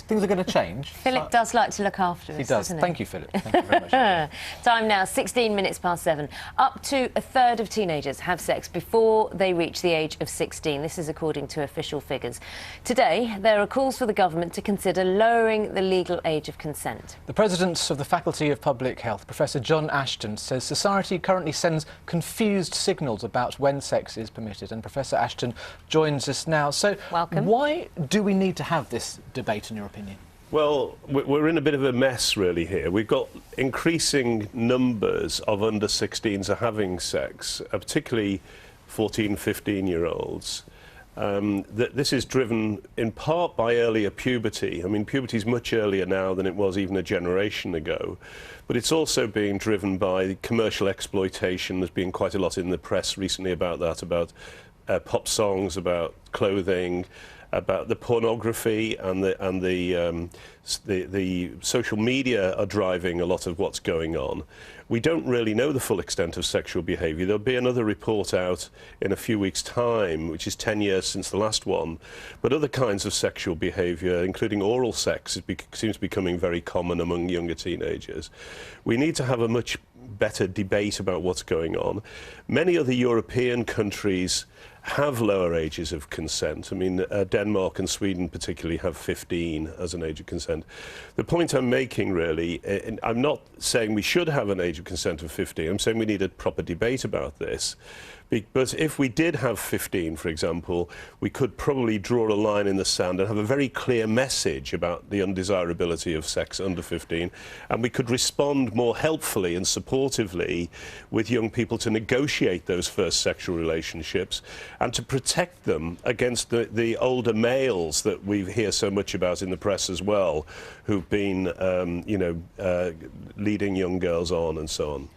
Things are going to change. Philip does like to look after us, he does. doesn't he? Thank you, Philip. Thank you very much. Time now, 16 minutes past 7. Up to a third of teenagers have sex before they reach the age of 16. This is according to official figures. Today, there are calls for the government to consider lowering the legal age of consent. The President of the Faculty of Public Health, Professor John Ashton, says society currently sends confused signals about when sex is permitted. And Professor Ashton joins us now. So, welcome. Why do we need to have this debate, in your opinion? Well, we're in a bit of a mess really here. We've got increasing numbers of under 16s are having sex, particularly 14, 15-year-olds. This is driven in part by earlier puberty. I mean, puberty is much earlier now than it was even a generation ago. But it's also being driven by commercial exploitation. There's been quite a lot in the press recently about that, about pop songs, about clothing, about the pornography, and the social media are driving a lot of what's going on. We don't really know the full extent of sexual behaviour. There'll be another report out in a few weeks' time, which is 10 years since the last one. But other kinds of sexual behaviour, including oral sex, seems becoming very common among younger teenagers. We need to have a much better debate about what's going on. Many other European countries have lower ages of consent. I mean, Denmark and Sweden particularly have 15 as an age of consent. The point I'm making really, I'm not saying we should have an age of consent of 15, I'm saying we need a proper debate about this. But if we did have 15, for example, we could probably draw a line in the sand and have a very clear message about the undesirability of sex under 15, and we could respond more helpfully and supportively with young people to negotiate those first sexual relationships and to protect them against the older males that we hear so much about in the press as well, who've been, leading young girls on and so on.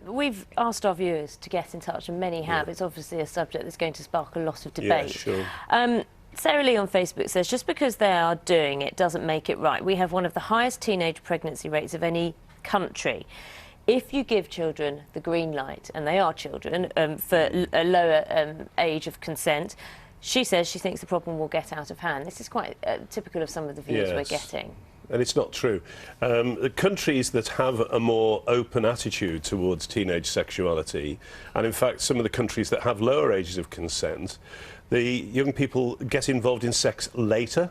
We've asked our viewers to get in touch, and many have. Yeah. It's obviously a subject that's going to spark a lot of debate. Yeah, sure. Sarah Lee on Facebook says, just because they are doing it doesn't make it right. We have one of the highest teenage pregnancy rates of any country. If you give children the green light, and they are children, for a lower age of consent, she says she thinks the problem will get out of hand. This is quite typical of some of the views we're getting. And it's not true. The countries that have a more open attitude towards teenage sexuality, and in fact some of the countries that have lower ages of consent, the young people get involved in sex later,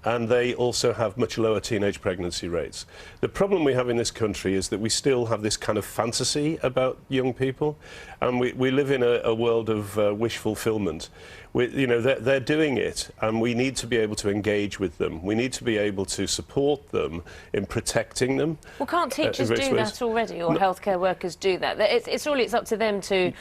and they also have much lower teenage pregnancy rates. The problem we have in this country is that we still have this kind of fantasy about young people, and we live in a world of wish fulfillment. They're doing it, and we need to be able to engage with them. We need to be able to support them in protecting them. Well, can't teachers do that already, or healthcare workers do that? It's up to them to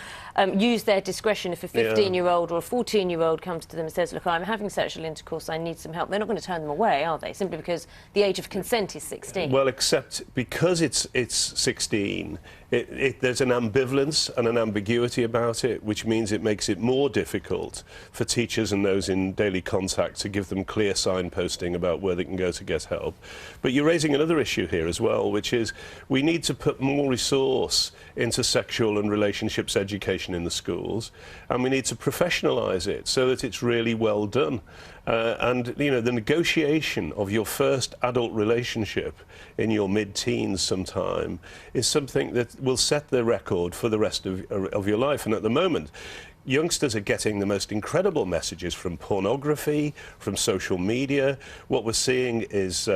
use their discretion. If a 15-year-old or a 14-year-old comes to them and says, look, I'm having sexual intercourse, I need some help, they're not going to turn them away, are they? Simply because the age of consent is 16. Well, except because it's 16, there's an ambivalence and an ambiguity about it, which means it makes it more difficult for teachers and those in daily contact to give them clear signposting about where they can go to get help. But you're raising another issue here as well, which is we need to put more resource into sexual and relationships education in the schools, and we need to professionalise it so that it's really well done. And the negotiation of your first adult relationship in your mid-teens sometime is something that will set the record for the rest of your life. And at the moment, youngsters are getting the most incredible messages from pornography, from social media. What we're seeing is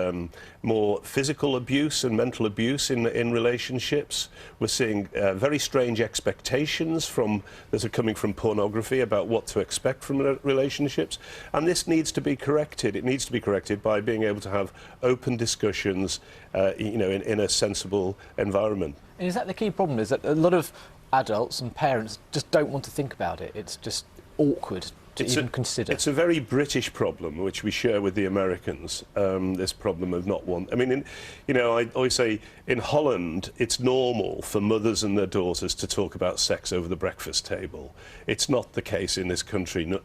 more physical abuse and mental abuse in relationships. We're seeing very strange expectations that are coming from pornography about what to expect from relationships. And this needs to be corrected. It needs to be corrected by being able to have open discussions, in a sensible environment. And is that the key problem? Is that a lot of adults and parents just don't want to think about it? It's just awkward to even consider. It's a very British problem, which we share with the Americans, this problem of not want... I mean, I always say in Holland, it's normal for mothers and their daughters to talk about sex over the breakfast table. It's not the case in this country,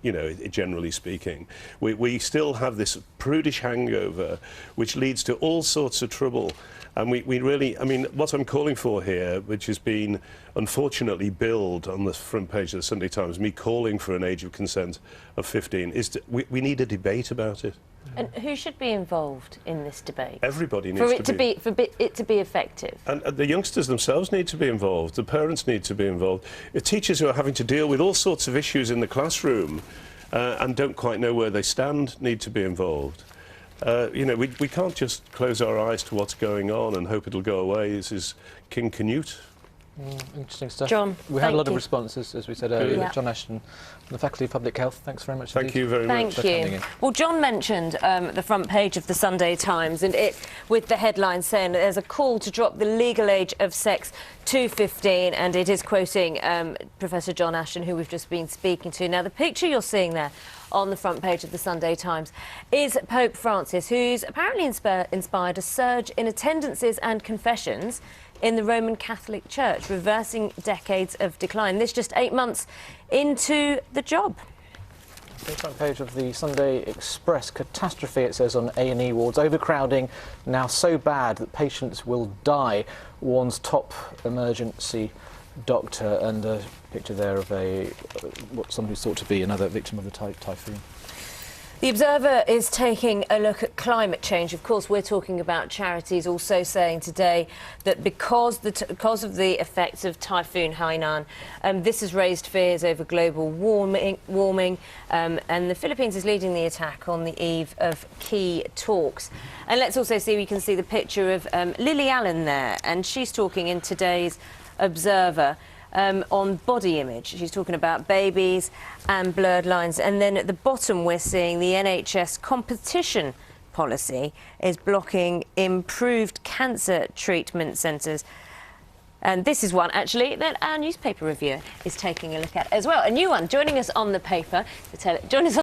generally speaking. We still have this prudish hangover, which leads to all sorts of trouble. And we really, I mean, what I'm calling for here, which has been unfortunately billed on the front page of the Sunday Times, me calling for an age of consent of 15, is we need a debate about it. And who should be involved in this debate? Everybody needs for it to be effective. And the youngsters themselves need to be involved. The parents need to be involved. The teachers who are having to deal with all sorts of issues in the classroom and don't quite know where they stand need to be involved. You know, we can't just close our eyes to what's going on and hope it'll go away. This is King Canute. Interesting stuff. John, we had a lot of you. responses, as we said earlier. Yeah. John Ashton, from the Faculty of Public Health, thanks very much. Thank you very much. Thank you. Well, John mentioned the front page of the Sunday Times, and it with the headline saying that there's a call to drop the legal age of sex to 15, and it is quoting Professor John Ashton, who we've just been speaking to. Now, the picture you're seeing there on the front page of the Sunday Times is Pope Francis, who's apparently inspired a surge in attendances and confessions in the Roman Catholic Church, reversing decades of decline. This just 8 months into the job. The front page of the Sunday Express: catastrophe, it says, on A&E wards. Overcrowding now so bad that patients will die, warns top emergency doctor. And a picture there of somebody who's thought to be another victim of the typhoon. The Observer is taking a look at climate change. Of course, we're talking about charities also saying today that because of the effects of Typhoon Hainan, this has raised fears over global warming, and the Philippines is leading the attack on the eve of key talks. And let's also see, we can see the picture of Lily Allen there, and she's talking in today's Observer on body image. She's talking about babies and blurred lines. And then at the bottom, we're seeing the NHS competition policy is blocking improved cancer treatment centres. And this is one, actually, that our newspaper reviewer is taking a look at as well. A new one joining us on the paper to tell it. Join us on